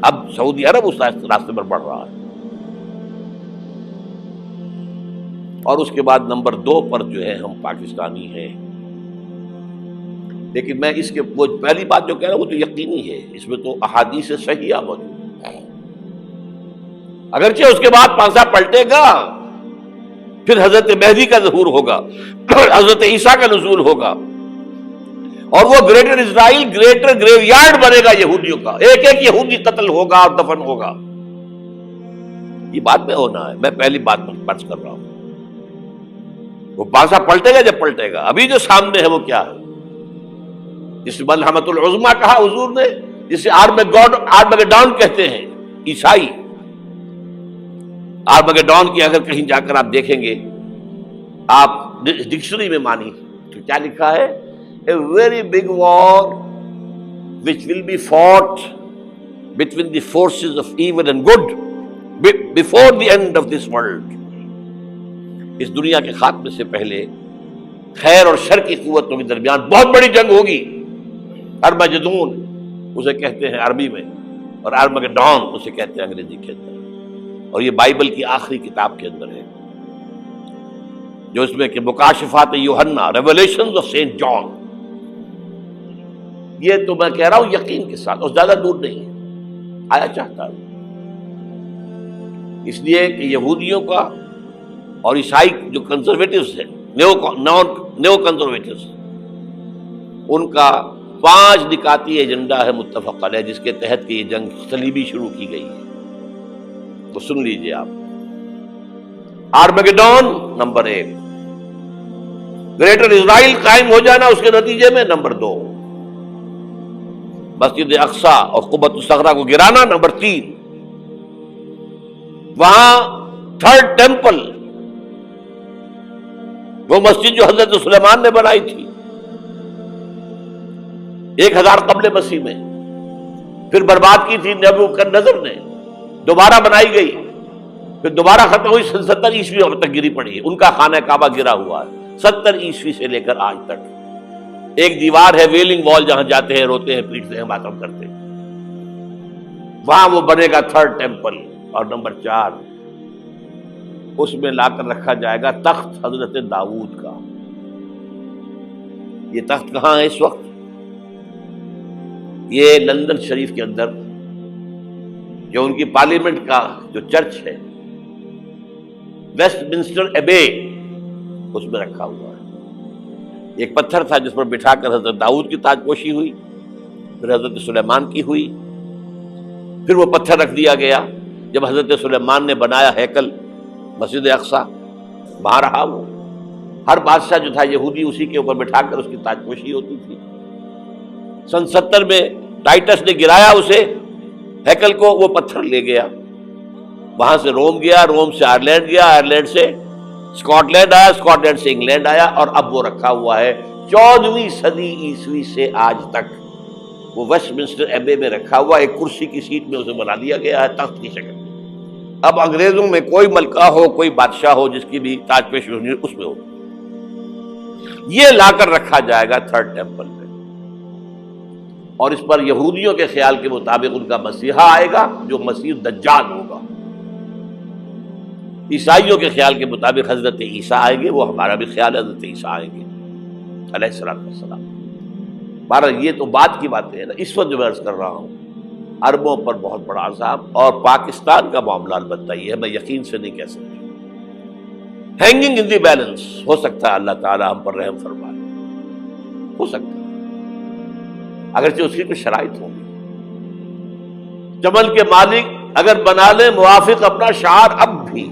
اب سعودی عرب اس راستے پر بڑھ رہا ہے. اور اس کے بعد نمبر 2 پر جو ہے ہم پاکستانی ہیں. لیکن میں اس کے وہ پہلی بات جو کہہ رہا ہوں وہ تو یقینی ہے، اس میں تو احادیث صحیحہ موجود ہے. اگرچہ اس کے بعد پانسا پلٹے گا، پھر حضرت مہدی کا ظہور ہوگا، حضرت عیسیٰ کا نزول ہوگا، اور وہ گریٹر اسرائیل گریٹر گریو یارڈ بنے گا یہودیوں کا. ایک ایک یہودی قتل ہوگا اور دفن ہوگا. یہ بات میں ہونا ہے، میں پہلی بات پر کر رہا ہوں. وہ پانسا پلٹے گا جب پلٹے گا. ابھی جو سامنے ہے وہ کیا ہے؟ جس ملحمۃ العظمیٰ کہا حضور نے، جسے آرمگیڈون کہتے ہیں عیسائی. آرمگیڈون کی اگر کہیں جا کر آپ دیکھیں گے، آپ ڈکشنری میں مانی تو کیا لکھا ہے؟ A very big war which will be fought between the forces of evil and good before the end of this world. اس دنیا کے خاتمے سے پہلے خیر اور شر کی قوتوں کے درمیان بہت بڑی جنگ ہوگی. ارمجدون اسے کہتے ہیں عربی میں، اور آرمگیڈون اسے کہتے ہیں انگریزی کے اندر. اور یہ بائبل کی آخری کتاب کے اندر ہے، جو اس میں کہ مکاشفات یوحنا، ریویلیشنز آف سینٹ جان. یہ تو میں کہہ رہا ہوں یقین کے ساتھ، اور زیادہ دور نہیں ہے، آیا چاہتا ہوں. اس لیے کہ یہودیوں کا اور عیسائی جو کنزرویٹوز ہیں، نیو کنزرویٹوز، ان کا 5 نکاتی ایجنڈا ہے متفق علیہ، جس کے تحت کہ یہ جنگ صلیبی شروع کی گئی ہے. تو سن لیجئے آپ. آرمگیڈون نمبر 1، گریٹر اسرائیل قائم ہو جانا اس کے نتیجے میں نمبر 2، مسجد اقصیٰ اور قبۃ الصخرہ کو گرانا نمبر 3، وہاں 3rd ٹیمپل، وہ مسجد جو حضرت سلیمان نے بنائی تھی 1000 قبل مسیح میں، پھر برباد کی تھی نبوکدنضر نے، دوبارہ بنائی گئی، پھر دوبارہ ختم ہوئی 70 عیسوی تک گری پڑی ہے. ان کا خانہ کعبہ گرا ہوا ہے 70 عیسوی سے لے کر آج تک. ایک دیوار ہے ویلنگ وال، جہاں جاتے ہیں، روتے ہیں، پیٹتے ہیں، ماتم کرتے ہیں. وہاں وہ بنے گا 3rd ٹیمپل. اور نمبر 4، اس میں لا کر رکھا جائے گا تخت حضرت داؤد کا. یہ تخت کہاں ہے اس وقت؟ یہ لندن شریف کے اندر، جو ان کی پارلیمنٹ کا جو چرچ ہے، ویسٹ منسٹر ایبے، اس میں رکھا ہوا ہے. ایک پتھر تھا جس پر بٹھا کر حضرت داؤد کی تاج پوشی ہوئی، پھر حضرت سلیمان کی ہوئی، پھر وہ پتھر رکھ دیا گیا جب حضرت سلیمان نے بنایا ہیکل مسجد اقصیٰ، وہاں رہا وہ. ہر بادشاہ جو تھا یہودی اسی کے اوپر بٹھا کر اس کی تاج پوشی ہوتی تھی. سن 70 میں ٹائٹس نے گرایا اسے، ہیکل کو، وہ پتھر لے گیا، وہاں سے روم گیا، روم سے آئرلینڈ گیا، آئرلینڈ سے اسکاٹ لینڈ آیا، اسکاٹ لینڈ سے انگلینڈ آیا، اور اب وہ رکھا ہوا ہے 14ویں صدی عیسوی سے آج تک. وہ ویسٹ منسٹر ایبے میں رکھا ہوا، ایک کرسی کی سیٹ میں اسے بنا دیا گیا ہے تخت کی شکل میں. اب انگریزوں میں کوئی ملکہ ہو، کوئی بادشاہ ہو، جس کی بھی تاج پوشی ہونی اس میں ہو، یہ لا کر رکھا جائے گا 3rd ٹیمپل میں. اور اس پر یہودیوں کے خیال کے مطابق ان کا مسیحا آئے گا جو مسیح دجال ہوگا. عیسائیوں کے خیال کے مطابق حضرت عیسیٰ آئیں گے، وہ ہمارا بھی خیال ہے حضرت عیسیٰ آئیں گے علیہ السلام. بہرحال یہ تو بعد کی باتیں ہیں نا. اس وقت جو میں عرض کر رہا ہوں، عربوں پر بہت بڑا عذاب، اور پاکستان کا معاملہ البتہ یہ ہے، میں یقین سے نہیں کہہ سکتا. ہینگنگ ان دی بیلنس، ہو سکتا ہے اللہ تعالیٰ ہم پر رحم فرمائے، ہو سکتا ہے، اگرچہ اس کی کچھ شرائط ہوں گی. چمن کے مالک اگر بنا لیں موافق اپنا شعار، اب بھی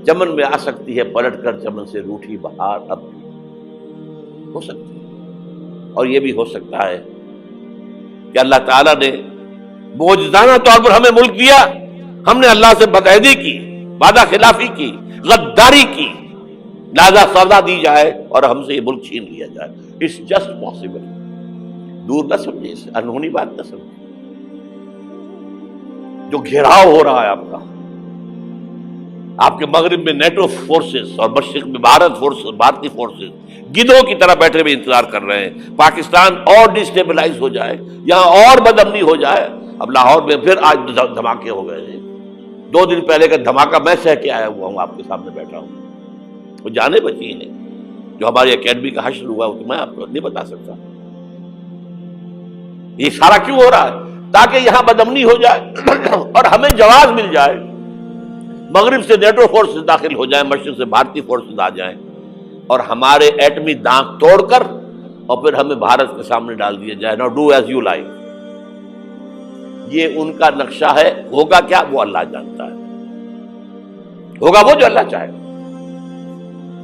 چمن میں آ سکتی ہے پلٹ کر چمن سے روٹھی بہار، اب بھی ہو سکتی ہے. اور یہ بھی ہو سکتا ہے کہ اللہ تعالیٰ نے معجزانہ طور پر ہمیں ملک دیا، ہم نے اللہ سے بدعہدی کی، وعدہ خلافی کی، غداری کی، لہذا سزا دی جائے اور ہم سے یہ ملک چھین لیا جائے. It's just possible. دور نہ سمجھے، اسے انہونی بات نہ سمجھے. جو گھیراؤ ہو رہا ہے آپ کے مغرب میں نیٹو فورسز اور مشرق میں بھارتی فورسز گدھوں کی طرح بیٹھے ہوئے انتظار کر رہے ہیں. پاکستان اور ڈسٹیبلائز ہو جائے، یہاں اور بدامنی ہو جائے، اب لاہور میں پھر آج دھماکے ہو گئے ہیں. 2 دن پہلے کا دھماکہ میں سہ کے آیا ہوا ہوں، آپ کے سامنے بیٹھا ہوں. وہ جانیں بچی ہیں. جو ہماری اکیڈمی کا حشر ہوا وہ تو میں آپ کو نہیں بتا سکتا. یہ سارا کیوں ہو رہا ہے؟ تاکہ یہاں بدامنی ہو جائے اور ہمیں جواز مل جائے. مغرب سے نیٹو فورسز داخل ہو جائیں، مشرق سے بھارتی فورسز آ جائیں اور ہمارے ایٹمی دانت توڑ کر اور پھر ہمیں بھارت کے سامنے ڈال دیا جائے. نو ڈو ایز یو لائک. یہ ان کا نقشہ ہے. ہوگا کیا وہ اللہ جانتا ہے. ہوگا وہ جو اللہ چاہے.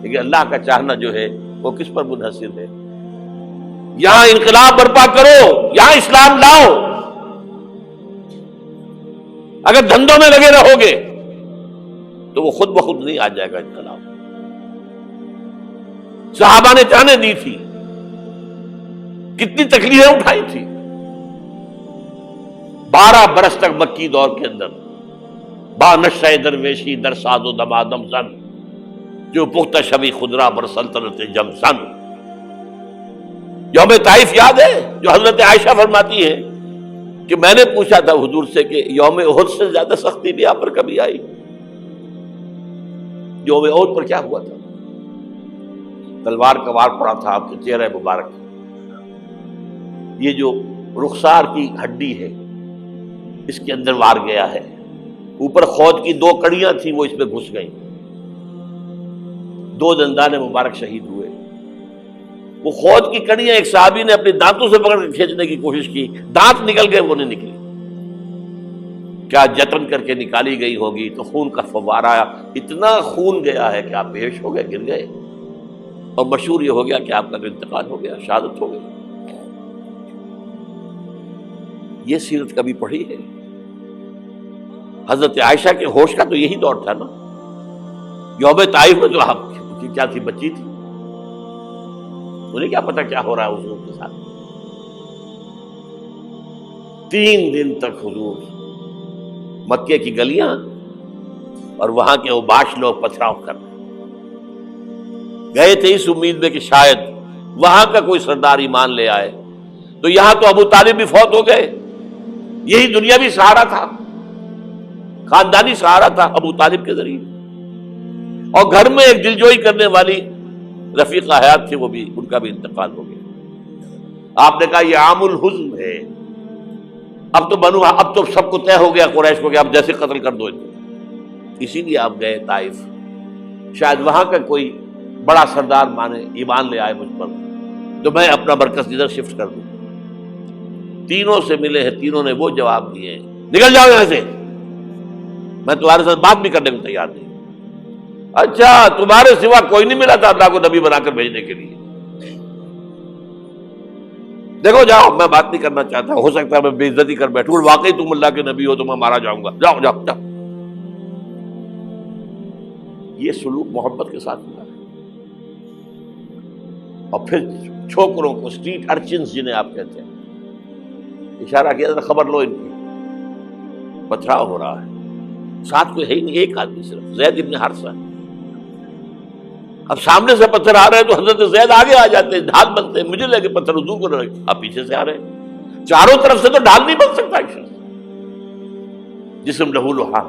لیکن اللہ کا چاہنا جو ہے وہ کس پر منحصر ہے؟ یہاں انقلاب برپا کرو، یہاں اسلام لاؤ. اگر دھندوں میں لگے رہو گے تو وہ خود بخود نہیں آ جائے گا انقلاب. صحابہ نے جانیں دی تھی، کتنی تکلیفیں اٹھائی تھی. 12 برس تک مکی دور کے اندر با نشہ درویشی در ساز و دمادم زن جو پختہ شبی خدرا بر سلطنت جم سن. یوم طائف یاد ہے جو حضرت عائشہ فرماتی ہے کہ میں نے پوچھا تھا حضور سے کہ یوم احد سے زیادہ سختی بھی آپ پر کبھی آئی؟ یوم احد پر کیا ہوا تھا؟ تلوار کا وار پڑا تھا آپ کے چہرہ مبارک. یہ جو رخسار کی ہڈی ہے اس کے اندر وار گیا ہے. اوپر خود کی 2 کڑیاں تھیں وہ اس میں گھس گئیں. 2 دندان مبارک شہید ہوئے. وہ خود کی کڑیاں ایک صحابی نے اپنے دانتوں سے پکڑ کر کھینچنے کی کوشش کی، دانت نکل گئے، وہ نہیں نکلی. کیا جتن کر کے نکالی گئی ہوگی تو خون کا فوارہ آیا. اتنا خون گیا ہے کہ آپ بے ہوش ہو گئے، گر گئے. اور مشہور یہ ہو گیا کہ آپ کا تو انتقال ہو گیا، شہادت ہو گئی. یہ سیرت کبھی پڑھی ہے؟ حضرت عائشہ کے ہوش کا تو یہی دور تھا نا. یوم طائف میں جو آپ کی کیا تھی، بچی تھی، انہیں کیا پتا کیا ہو رہا ہے حضور کے ساتھ. 3 دن تک حضور مکے کی گلیاں اور وہاں کے اوباش لوگ پتھراؤ کر گئے تھے اس امید میں کہ شاید وہاں کا کوئی سردار ایمان لے آئے. تو یہاں تو ابو طالب بھی فوت ہو گئے. یہی دنیاوی سہارا تھا، خاندانی سہارا تھا ابو طالب کے ذریعے. اور گھر میں ایک دلجوئی کرنے والی رفیقہ حیات تھی، وہ بھی، ان کا بھی انتقال ہو گیا. آپ نے کہا یہ عام الحزن ہے. اب تو سب کو طے ہو گیا قریش کو کہ اب جیسے قتل کر دو. اسی لیے آپ گئے طائف. شاید وہاں کا کوئی بڑا سردار مانے ایمان لے آئے مجھ پر تو میں اپنا مرکز ادھر شفٹ کر دوں. 3 سے ملے ہیں، 3 نے وہ جواب دیے نکل جاؤ یہاں سے، میں تمہارے ساتھ بات بھی کرنے کو تیار نہیں. اچھا تمہارے سوا کوئی نہیں ملا تھا اللہ کو نبی بنا کر بھیجنے کے لیے؟ دیکھو جاؤ، میں بات نہیں کرنا چاہتا، ہو سکتا ہے میں بے عزتی کر بیٹھوں، اور واقعی تم اللہ کے نبی ہو تو میں مارا جاؤں گا. جاؤ جاؤ جاؤ. یہ سلوک محبت کے ساتھ ملا. اور پھر چھوکروں کو، اسٹریٹ ارچنز جنہیں آپ کہتے ہیں، اشارہ کیا، خبر لو ان کی پتھراؤ ہو رہا ہے. ساتھ کوئی ہے ہی نہیں، ایک آدمی صرف، زید ابن حارثہ. اب سامنے سے پتھر آ رہے ہیں تو حضرت زید آگے آ جاتے ہیں، ڈھال بنتے ہیں. مجھے لگے پتھر حضور کو لگے، آپ پیچھے سے آ رہے ہیں. چاروں طرف سے تو ڈھال نہیں بن سکتا ایک شخص. جسم لہو لہا،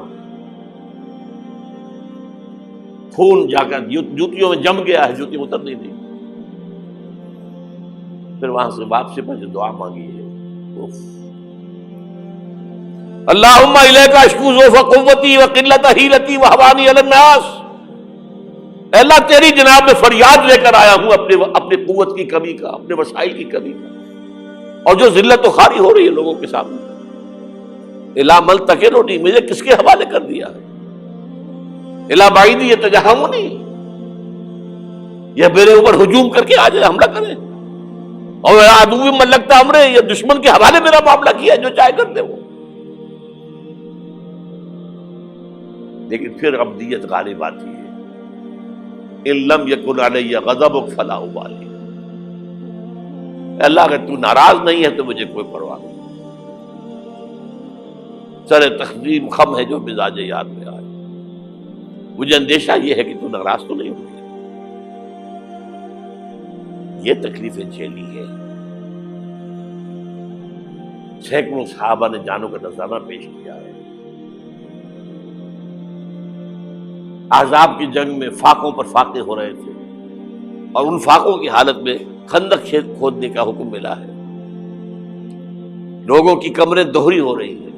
خون جا کر جوتیوں میں جم گیا ہے، جوتی اتر نہیں دی. پھر وہاں سے واپسی پر جو دعا مانگی ہے، اللہم الیک اشکو ضعف قوتی وقلت حیلتی وہوانی علی الناس. اے اللہ تیری جناب میں فریاد لے کر آیا ہوں اپنے قوت کی کمی کا، اپنے وسائل کی کمی کا، اور جو ذلت و خواری ہو رہی ہے لوگوں کے سامنے. الا ملتقننی، مجھے کس کے حوالے کر دیا ہے؟ الا بعیدی یتجہمنی، یہ میرے اوپر ہجوم کر کے آ جائے، حملہ کرے. اور عدو من لگتا امرے، یہ دشمن کے حوالے میرا معاملہ کیا، جو چاہے کر دے وہ. لیکن پھر عبدیت غالب آتی ہے. ان لم یکن علی غضبک فلا ابالی. اللہ اگر تو ناراض نہیں ہے تو مجھے کوئی پرواہ نہیں. سر تقدیم خم ہے جو مزاج یاد میں آئے. مجھے اندیشہ یہ ہے کہ تو ناراض تو نہیں ہوگی. یہ تکلیفیں جھیلی ہے. سینکڑوں صحابہ نے جانوں کا نذرانہ پیش کیا ہے۔ احزاب کی جنگ میں فاقوں پر فاقے ہو رہے تھے، اور ان فاقوں کی حالت میں خندق کھودنے کا حکم ملا ہے۔ لوگوں کی کمریں دوہری ہو رہی ہیں،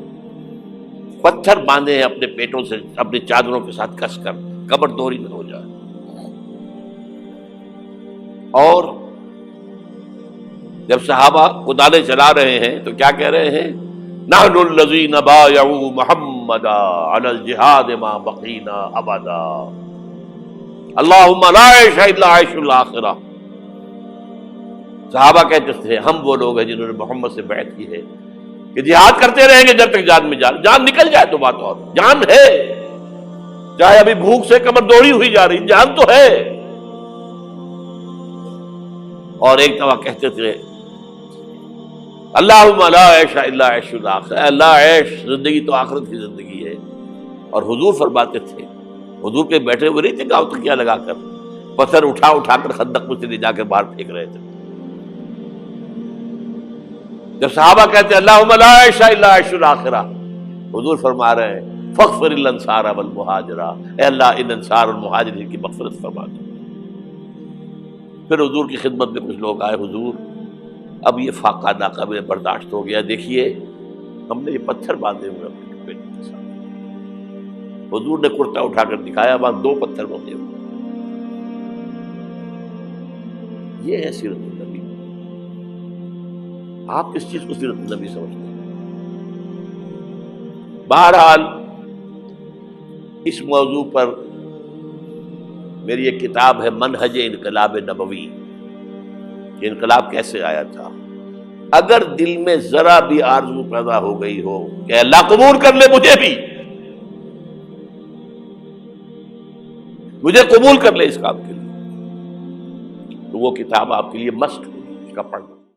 پتھر باندھے ہیں اپنے پیٹوں سے، اپنی چادروں کے ساتھ کس کر کمر دوہری نہ ہو جائے۔ اور جب صحابہ کدالیں چلا رہے ہیں تو کیا کہہ رہے ہیں؟ نحن الذین بایعوا محمدا علی الجہاد ما بقینا ابدا اللہم لا عیش الا عیش الاخرہ۔ صحابہ کہتے تھے ہم وہ لوگ ہیں جنہوں نے محمد سے بیعت کی ہے کہ جہاد کرتے رہیں گے جب تک جان میں جان نکل جائے تو بات اور، جان ہے، چاہے ابھی بھوک سے کمر دوڑی ہوئی جا رہی، جان تو ہے۔ اور ایک دفعہ کہتے تھے اللہم لا عیش الا عیش الاخرہ، اللہ عیش زندگی تو آخرت کی زندگی ہے۔ اور حضور فرماتے تھے، حضور کے بیٹھے ہوئے نہیں تھے گاؤں تکیہ لگا کر، پتھر اٹھا اٹھا کر خندق میں سے لے جا کے باہر پھینک رہے تھے۔ جب صحابہ کہتے ہیں اللہم لا عیش الا عیش الاخرہ، حضور فرما رہے ہیں فاغفر للانصار والمہاجرہ، اے اللہ ان انصار اور مہاجرین کی مغفرت فرما دو۔ پھر حضور کی خدمت میں کچھ لوگ آئے، حضور اب یہ فاقہ ناقابل برداشت ہو گیا، دیکھیے ہم نے یہ پتھر باندھے ہوئے اپنے پیٹوں کے ساتھ۔ حضور نے کرتا اٹھا کر دکھایا، وہاں 2 پتھر بندھے ہوئے۔ یہ ہے سیرت النبی۔ آپ کس چیز کو سیرت النبی سمجھتے ہیں؟ بہرحال اس موضوع پر میری ایک کتاب ہے منہج انقلاب نبوی، کہ انقلاب کیسے آیا تھا۔ اگر دل میں ذرا بھی آرزو پیدا ہو گئی ہو کہ اللہ قبول کر لے مجھے بھی، مجھے قبول کر لے اس کام کے لیے، تو وہ کتاب آپ کے لیے مسٹ ہوگی، اس کا پڑھنا۔